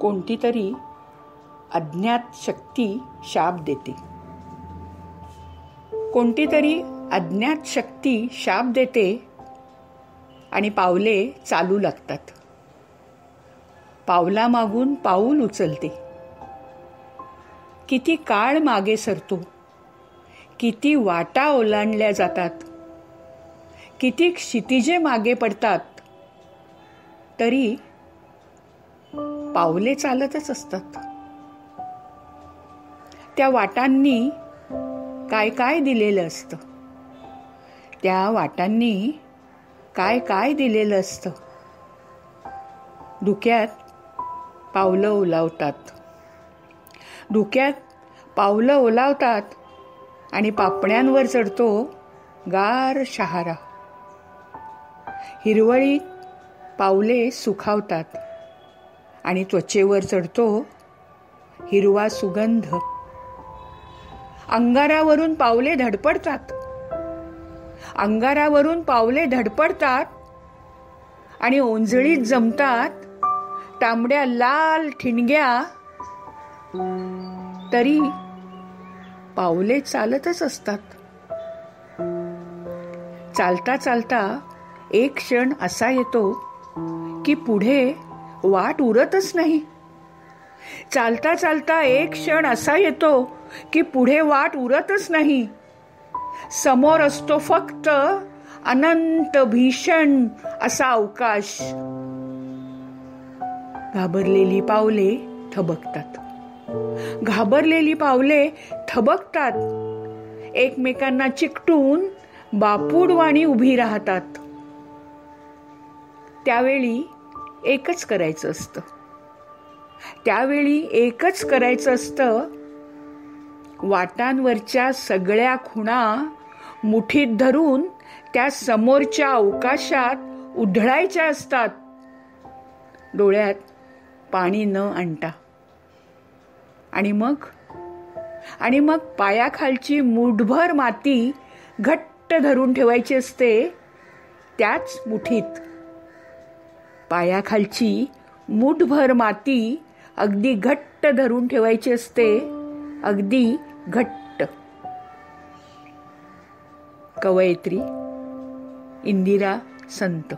कोणती तरी अज्ञात शक्ती शाप देते. कोणती तरी अज्ञात शक्ती शाप देते आणि पावले चालू लागतात. पावलामागून पाऊल उचलते. किती काळ मागे सरतो, किती वाटा ओलांडल्या जातात, किती क्षितिजे मागे पडतात, तरी पावले चालतच असतात. त्या वाटांनी काय काय दिलेलं असतं, त्या वाटांनी काय काय दिलेलं असतं. धुक्यात पावलं ओलावतात, धुक्यात पावलं ओलावतात आणि पापण्यांवर चढतो गार शहारा. हिरवळीत पावले सुखावतात आणि त्वचेवर चढतो हिरवा सुगंध. अंगारावरून पावले धडपडतात, अंगारावरून पावले धडपडतात आणि ओंजळीत जमतात तांबड्या लाल ठिणग्या, तरी पावले चालतच असतात. चालता चालता एक क्षण असा येतो की पुढे वाट उरतच नाही. चालता चालता एक क्षण असा येतो की पुढे वाट उरतच नाही. समोर असतो फक्त अनंत भीषण असा अवकाश. घाबरलेली पावले थबकतात, घाबरलेली पावले थबकतात, एकमेकांना चिकटून बापूडवाणी उभी राहतात. त्यावेळी एकच करायचं असतं, त्यावेळी एकच करायचं असतं. वाटांवरच्या सगळ्या खुणा मुठीत धरून त्या समोरच्या अवकाशात उधळायच्या असतात, डोळ्यात पाणी न आणता. आणि मग पायाखालची मूठभर माती घट्ट धरून ठेवायची असते त्याच मुठीत. पायाखालची मूठभर माती अगदी घट्ट धरून ठेवायची असते, अगदी घट्ट. कवयित्री इंदिरा संत.